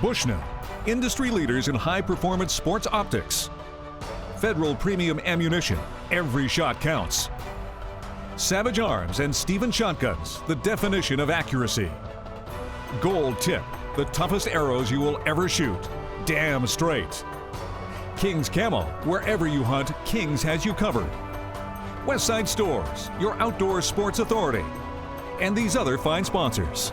Bushnell, industry leaders in high-performance sports optics. Federal Premium Ammunition, every shot counts. Savage Arms and Stephen Shotguns, the definition of accuracy. Gold Tip, the toughest arrows you will ever shoot. Damn straight. King's Camo, wherever you hunt, King's has you covered. Westside Stores, your outdoor sports authority. And these other fine sponsors.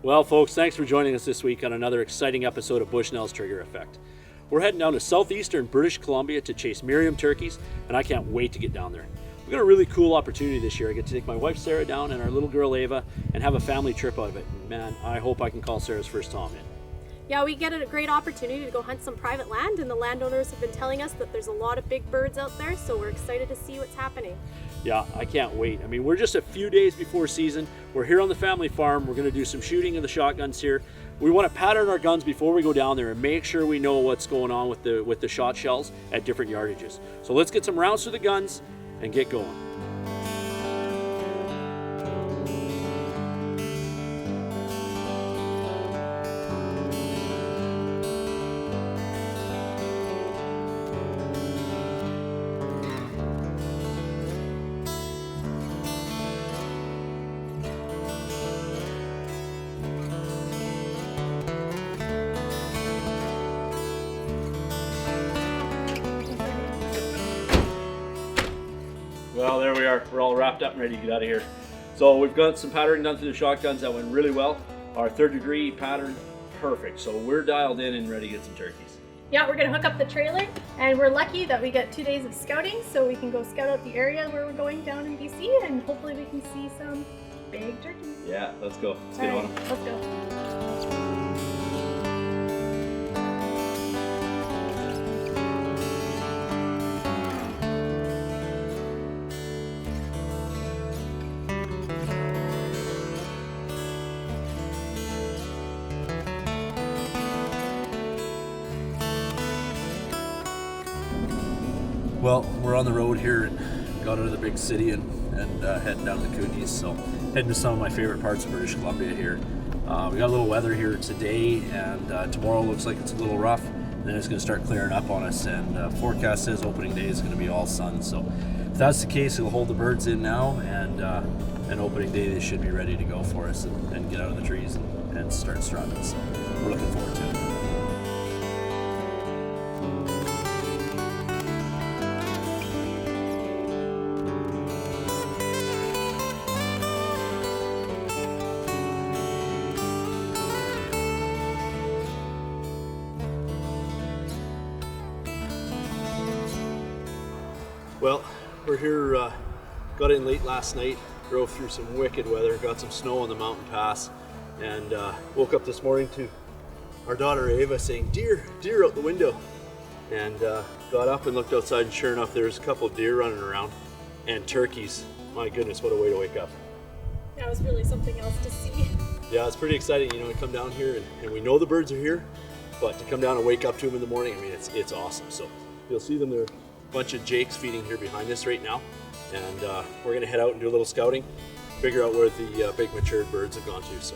Well, folks, thanks for joining us this week on another exciting episode of Bushnell's Trigger Effect. We're heading down to southeastern British Columbia to chase Merriam Turkeys, and I can't wait to get down there. We've got a really cool opportunity this year. I get to take my wife Sarah down and our little girl Ava and have a family trip out of it. And man, I hope I can call Sarah's first Tom in. Yeah, we get a great opportunity to go hunt some private land, and the landowners have been telling us that there's a lot of big birds out there, so we're excited to see what's happening. Yeah, I can't wait. I mean, we're just a few days before season. We're here on the family farm. We're going to do some shooting of the shotguns here. We want to pattern our guns before we go down there and make sure we know what's going on with the shot shells at different yardages. So let's get some rounds through the guns and get going. Well, there we are. We're all wrapped up and ready to get out of here. So we've got some patterning done through the shotguns that went really well. Our 3rd degree pattern, perfect. So we're dialed in and ready to get some turkeys. Yeah, we're going to hook up the trailer, and we're lucky that we get 2 days of scouting, so we can go scout out the area where we're going down in BC, and hopefully we can see some big turkeys. Yeah, let's go. Let's get on them. Let's go. Well, we're on the road here and got out of the big city and heading down to the Kootenays, so heading to some of my favorite parts of British Columbia here. We got a little weather here today, and tomorrow looks like it's a little rough, and then it's going to start clearing up on us, and forecast says opening day is going to be all sun, so if that's the case, we'll hold the birds in now, and opening day they should be ready to go for us and get out of the trees and start strutting, so we're looking forward to it. Well, we're here, got in late last night, drove through some wicked weather, got some snow on the mountain pass, and woke up this morning to our daughter Ava saying, deer out the window. And got up and looked outside, and sure enough, there's a couple of deer running around, and turkeys. My goodness, what a way to wake up. Yeah, it was really something else to see. Yeah, it's pretty exciting, you know, to come down here, and we know the birds are here, but to come down and wake up to them in the morning, I mean, it's awesome. So you'll see them there. Bunch of jakes feeding here behind us right now, and we're going to head out and do a little scouting, figure out where the big matured birds have gone to, so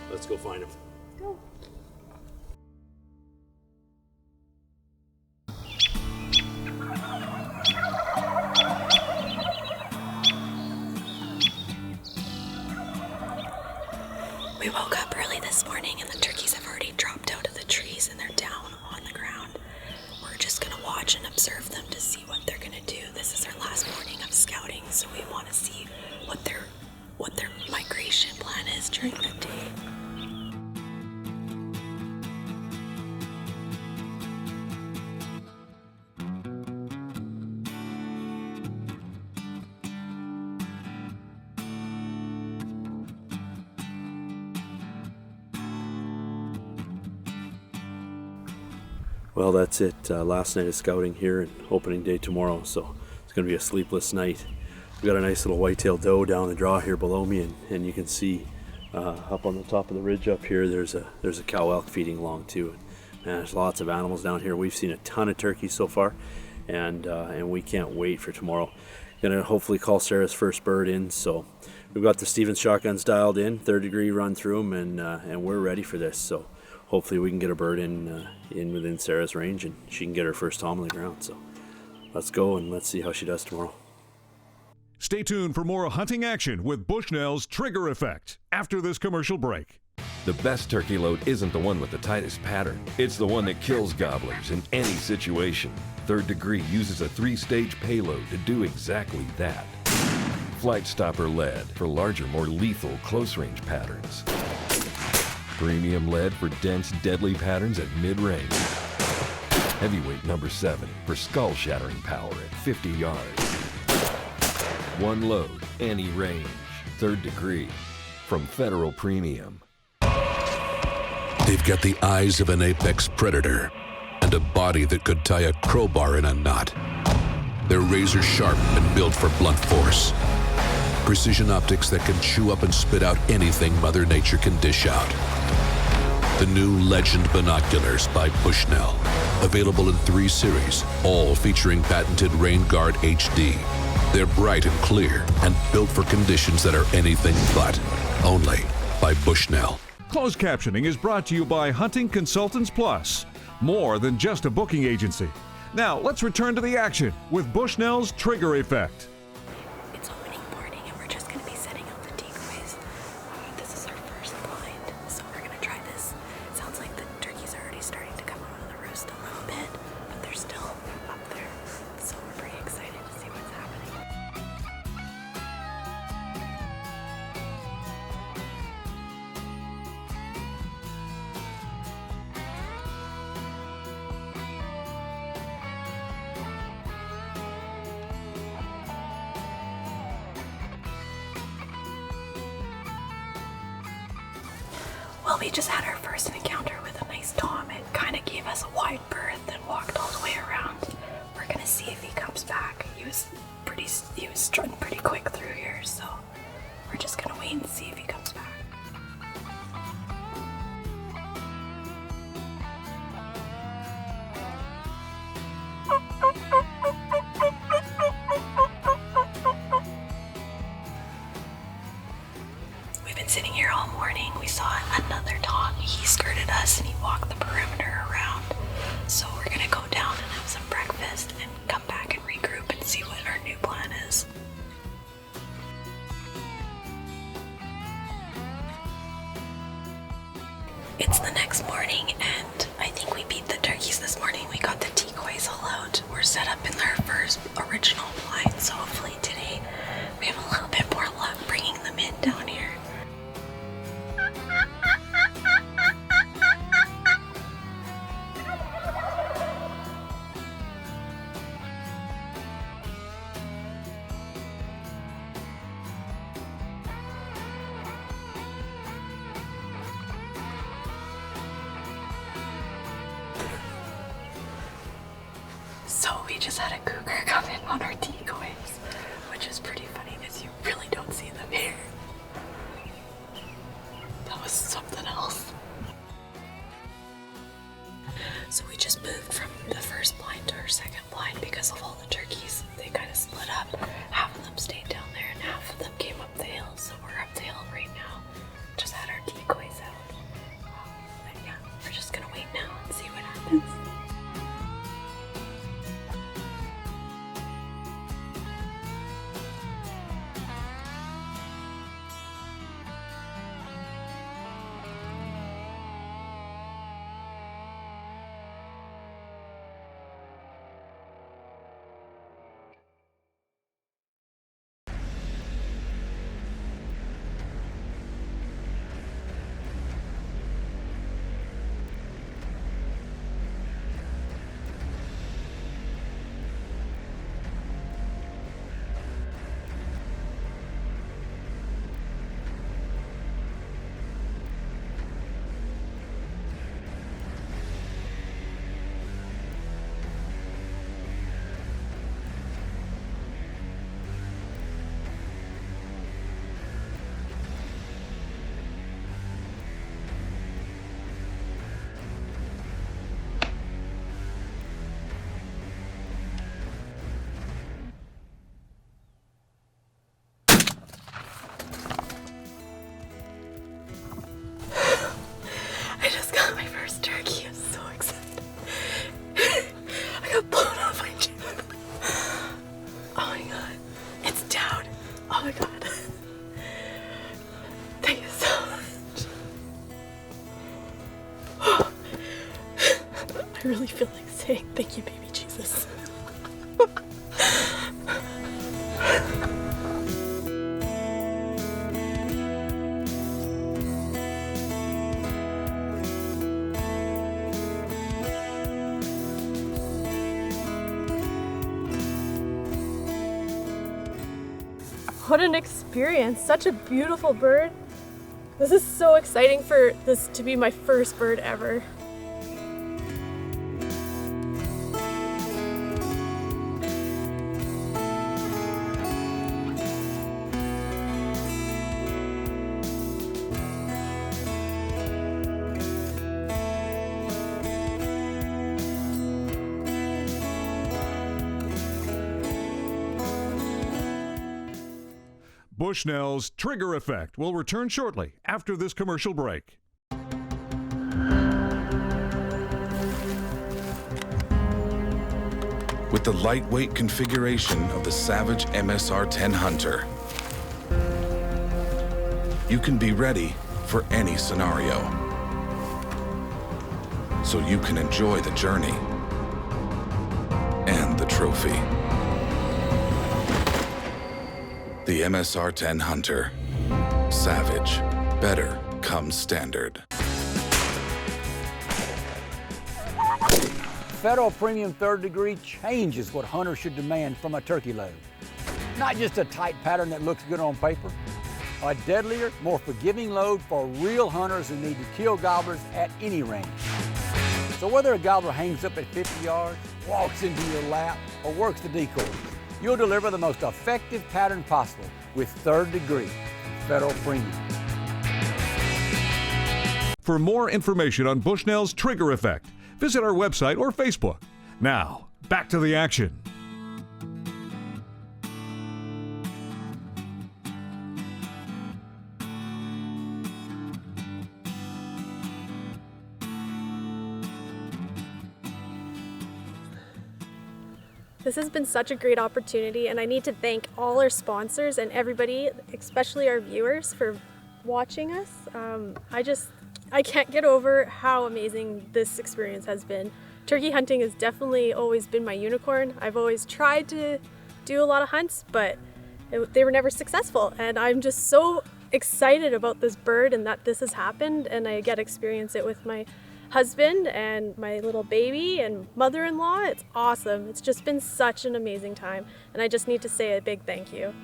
let's go find them. Go. We woke up early this morning and the turkeys have already dropped out of the trees and they're down on the ground. We're just going to watch and observe them to see what they're going to do. This is our last morning of scouting, so we want to see what their migration plan is during the day. Well, that's it. Last night of scouting here and opening day tomorrow, so it's going to be a sleepless night. We've got a nice little white-tailed doe down the draw here below me, and you can see up on the top of the ridge up here, there's a cow elk feeding along too. And there's lots of animals down here. We've seen a ton of turkeys so far, and we can't wait for tomorrow. Gonna hopefully call Sarah's first bird in. So we've got the Stevens shotguns dialed in, 3rd degree run through them, and we're ready for this. So hopefully we can get a bird in within Sarah's range, and she can get her first tom on the ground. So let's go and let's see how she does tomorrow. Stay tuned for more hunting action with Bushnell's Trigger Effect after this commercial break. The best turkey load isn't the one with the tightest pattern. It's the one that kills gobblers in any situation. 3rd Degree uses a 3-stage payload to do exactly that. Flight Stopper lead for larger, more lethal close-range patterns. Premium lead for dense, deadly patterns at mid-range. Heavyweight number 7 for skull-shattering power at 50 yards. One load, any range. 3rd Degree from Federal Premium. They've got the eyes of an apex predator and a body that could tie a crowbar in a knot. They're razor sharp and built for blunt force. Precision optics that can chew up and spit out anything Mother Nature can dish out. The new Legend binoculars by Bushnell. Available in 3 series, all featuring patented Rain Guard HD. They're bright and clear and built for conditions that are anything but. Only by Bushnell. Closed captioning is brought to you by Hunting Consultants Plus. More than just a booking agency. Now, let's return to the action with Bushnell's Trigger Effect. It's opening morning and we're just going to be setting up the decoys. This is our first blind, so we're going to try this. It sounds like the turkeys are already starting to come out of the roost a little bit, but they're still up there. So we're pretty excited to see what's happening. Well, we just had our first encounter with a nice tom. It kind of gave us a wide berth and walked all the way around. We're gonna see if he comes back. He was strutting pretty quick through here, so we're just gonna wait and see if he comes back. We've been sitting here all morning. We saw another tom. He skirted us and he walked the perimeter around. So we're gonna go down and have some breakfast and come back and regroup and see what our new plan is. It's the next morning and I think we beat the turkeys this morning. We got the decoys all out. We're set up in our first original blind, so hopefully today we have a little bit more luck bringing them in down here. So we just had a cougar come in on our decoys, which is pretty funny because you really don't see them here. That was something else. So we just moved from the first blind to our second blind because of all the turkeys. They kind of split up. Half of them stayed down there and half of them came up the hill. So we're up the hill right now. Just had our decoys out. But yeah, we're just gonna wait now and see what happens. I really feel like saying thank you, baby Jesus. What an experience, such a beautiful bird. This is so exciting for this to be my first bird ever. Bushnell's Trigger Effect will return shortly after this commercial break. With the lightweight configuration of the Savage MSR-10 Hunter, you can be ready for any scenario, so you can enjoy the journey and the trophy. The MSR-10 Hunter. Savage. Better comes standard. Federal Premium Third Degree changes what hunters should demand from a turkey load. Not just a tight pattern that looks good on paper. A deadlier, more forgiving load for real hunters who need to kill gobblers at any range. So whether a gobbler hangs up at 50 yards, walks into your lap, or works the decoys, you'll deliver the most effective pattern possible with Third Degree Federal Premium. For more information on Bushnell's Trigger Effect, visit our website or Facebook. Now, back to the action. This has been such a great opportunity, and I need to thank all our sponsors and everybody, especially our viewers, for watching us. I can't get over how amazing this experience has been. Turkey hunting has definitely always been my unicorn. I've always tried to do a lot of hunts, but they were never successful, and I'm just so excited about this bird and that this has happened, and I get to experience it with my husband and my little baby and mother-in-law. It's awesome. It's just been such an amazing time, and I just need to say a big thank you.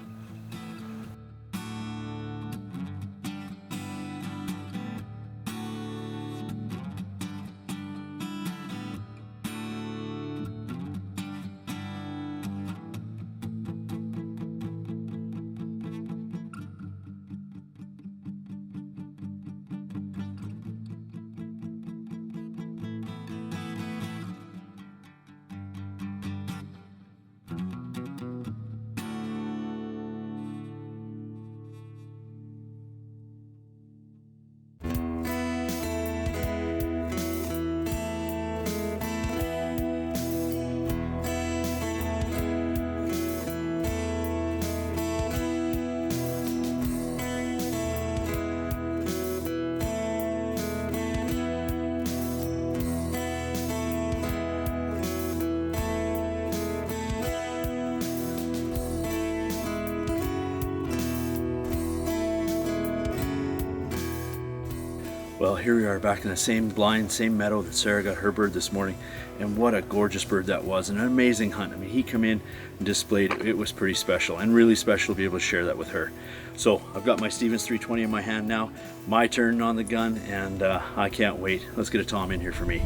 Well, here we are back in the same blind, same meadow that Sarah got her bird this morning, and what a gorgeous bird that was, and an amazing hunt. I mean, he came in and displayed, it was pretty special, and really special to be able to share that with her. So I've got my Stevens 320 in my hand now, my turn on the gun, and I can't wait. Let's get a Tom in here for me.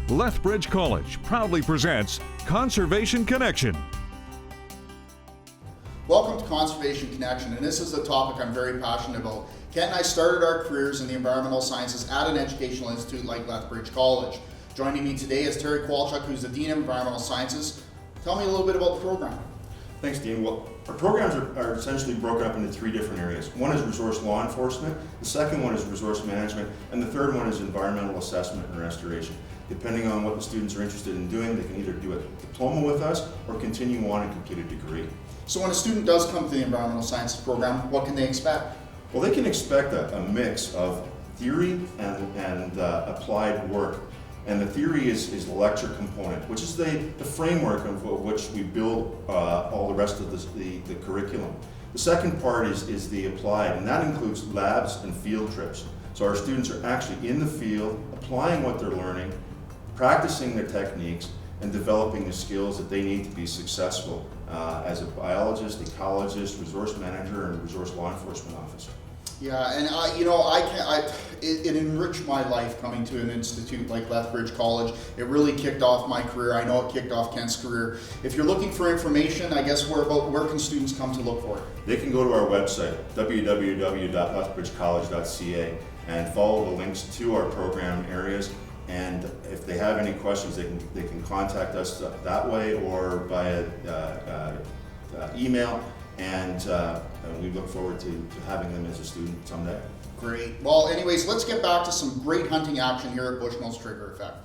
Lethbridge College proudly presents Conservation Connection. Welcome to Conservation Connection, and this is a topic I'm very passionate about. Kent and I started our careers in the environmental sciences at an educational institute like Lethbridge College. Joining me today is Terry Kowalchuk, who's the Dean of Environmental Sciences. Tell me a little bit about the program. Thanks, Dean. Well, our programs are essentially broken up into 3 different areas. One is resource law enforcement, the second one is resource management, and the third one is environmental assessment and restoration. Depending on what the students are interested in doing, they can either do a diploma with us or continue on and complete a degree. So when a student does come to the environmental sciences program, what can they expect? Well, they can expect a mix of theory and applied work. And the theory is the lecture component, which is the framework of which we build all the rest of the curriculum. The second part is the applied, and that includes labs and field trips. So our students are actually in the field, applying what they're learning, practicing their techniques, and developing the skills that they need to be successful as a biologist, ecologist, resource manager, and resource law enforcement officer. Yeah, and it enriched my life coming to an institute like Lethbridge College. It really kicked off my career. I know it kicked off Kent's career. If you're looking for information, I guess where can students come to look for it? They can go to our website, www.lethbridgecollege.ca, and follow the links to our program areas. And if they have any questions, they can contact us that way or via email. And we look forward to having them as a student someday. Great. Well, anyways, let's get back to some great hunting action here at Bushnell's Trigger Effect.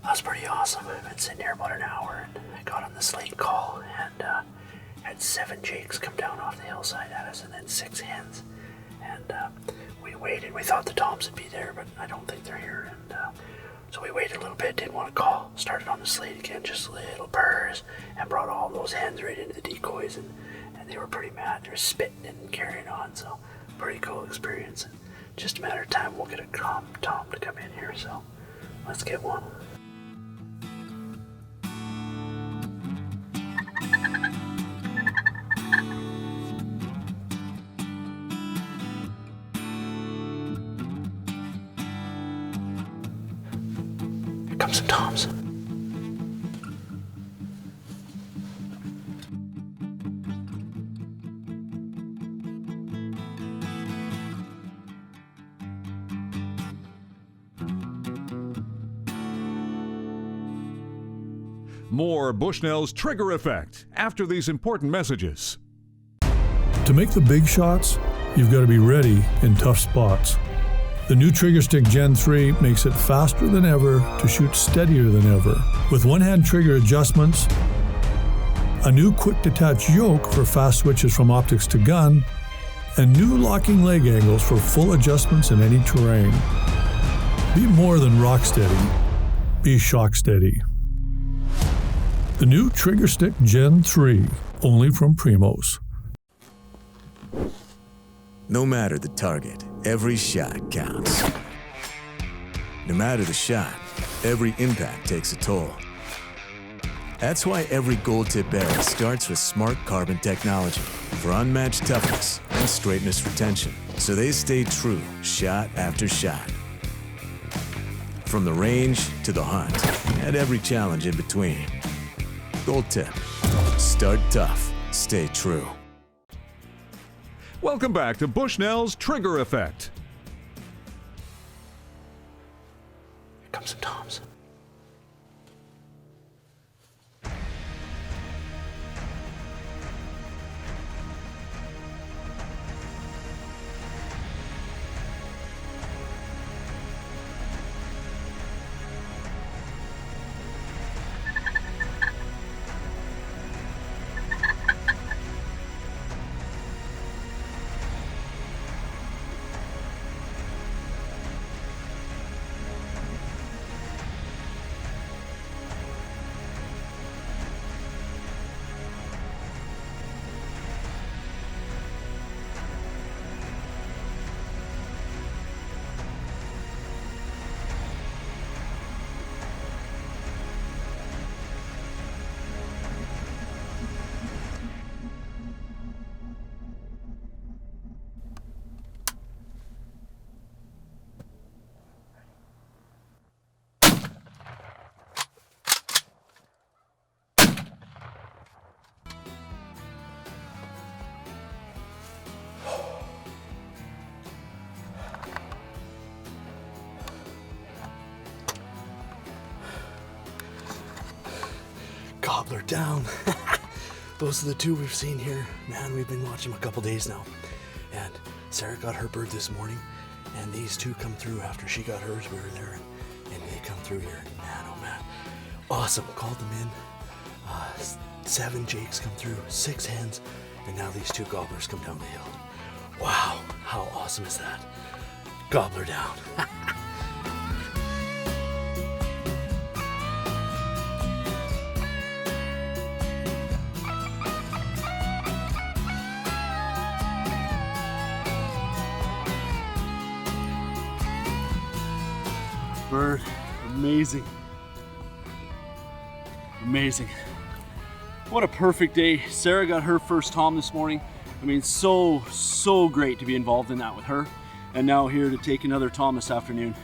That was pretty awesome. I've been sitting here about an hour and I got on the slate call and had 7 jakes come down off the hillside at us and then 6 hens. And we waited. We thought the toms would be there, but I don't think they're here. And so we waited a little bit, didn't want to call. Started on the slate again, just little purrs, and brought all those hens right into the decoys. And they were pretty mad. They were spitting and carrying on. So pretty cool experience. And just a matter of time, we'll get a tom to come in here. So let's get one. Come some toms. More Bushnell's Trigger Effect after these important messages. To make the big shots, you've got to be ready in tough spots. The new Trigger Stick Gen 3 makes it faster than ever to shoot steadier than ever. With one-hand trigger adjustments, a new quick detach yoke for fast switches from optics to gun, and new locking leg angles for full adjustments in any terrain. Be more than rock steady, be shock steady. The new Trigger Stick Gen 3, only from Primos. No matter the target, every shot counts. No matter the shot, every impact takes a toll. That's why every gold tip arrow starts with smart carbon technology for unmatched toughness and straightness retention, so they stay true shot after shot. From the range to the hunt, and every challenge in between. Gold tip. Start tough, stay true. Welcome back to Bushnell's Trigger Effect. Here come some toms. Gobbler down. Those are the two we've seen here. Man, we've been watching them a couple days now. And Sarah got her bird this morning, and these two come through after she got hers. We were there, and they come through here. Man, oh man. Awesome. Called them in. 7 jakes come through, 6 hens, and now these 2 gobblers come down the hill. Wow, how awesome is that? Gobbler down. Bird, amazing. Amazing. What a perfect day. Sarah got her first tom this morning. I mean, so great to be involved in that with her. And now here to take another tom this afternoon.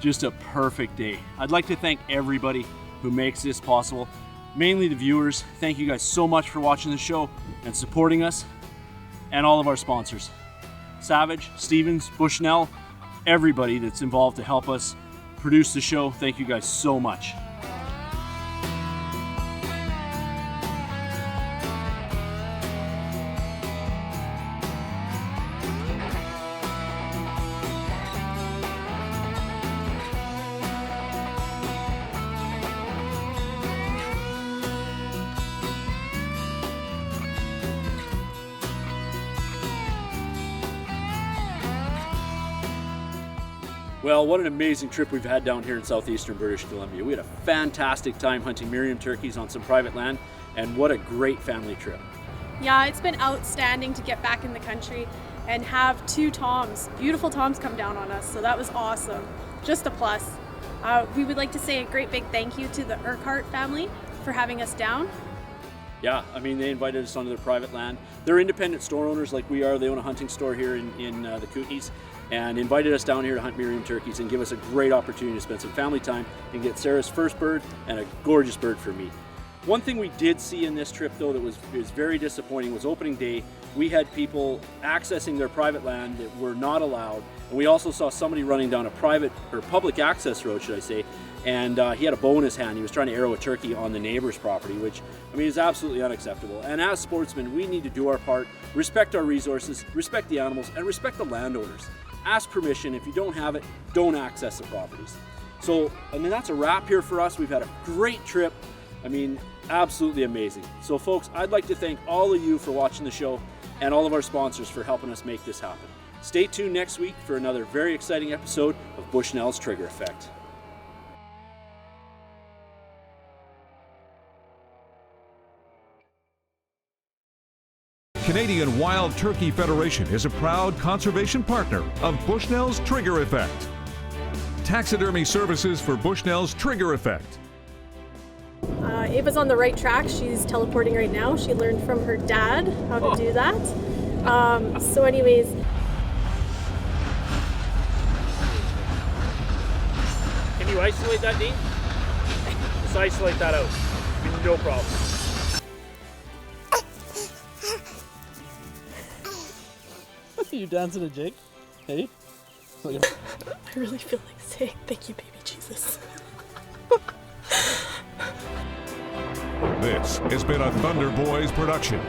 Just a perfect day. I'd like to thank everybody who makes this possible, mainly the viewers. Thank you guys so much for watching the show and supporting us, and all of our sponsors. Savage, Stevens, Bushnell, everybody that's involved to help us produce the show. Thank you guys so much. Well, what an amazing trip we've had down here in southeastern British Columbia. We had a fantastic time hunting Merriam turkeys on some private land, and what a great family trip. Yeah, it's been outstanding to get back in the country and have 2 toms, beautiful toms, come down on us, so that was awesome. Just a plus. We would like to say a great big thank you to the Urquhart family for having us down. Yeah, I mean, they invited us onto their private land. They're independent store owners like we are. They own a hunting store here in the Kootenays, and invited us down here to hunt Merriam turkeys and give us a great opportunity to spend some family time and get Sarah's first bird and a gorgeous bird for me. One thing we did see in this trip though that was very disappointing was opening day. We had people accessing their private land that were not allowed, and we also saw somebody running down a private or public access road, should I say, and he had a bow in his hand. He was trying to arrow a turkey on the neighbor's property, which, I mean, is absolutely unacceptable. And as sportsmen, we need to do our part, respect our resources, respect the animals, and respect the landowners. Ask permission. If you don't have it, don't access the properties. So, I mean, that's a wrap here for us. We've had a great trip. I mean, absolutely amazing. So folks, I'd like to thank all of you for watching the show and all of our sponsors for helping us make this happen. Stay tuned next week for another very exciting episode of Bushnell's Trigger Effect. Canadian Wild Turkey Federation is a proud conservation partner of Bushnell's Trigger Effect. Taxidermy services for Bushnell's Trigger Effect. Ava's on the right track. She's teleporting right now. She learned from her dad how to do that. So anyways. Can you isolate that, Dean? Just isolate that out. No problem. Are you dancing a jig? Hey? I really feel like saying thank you, baby Jesus. This has been a Thunder Boys production.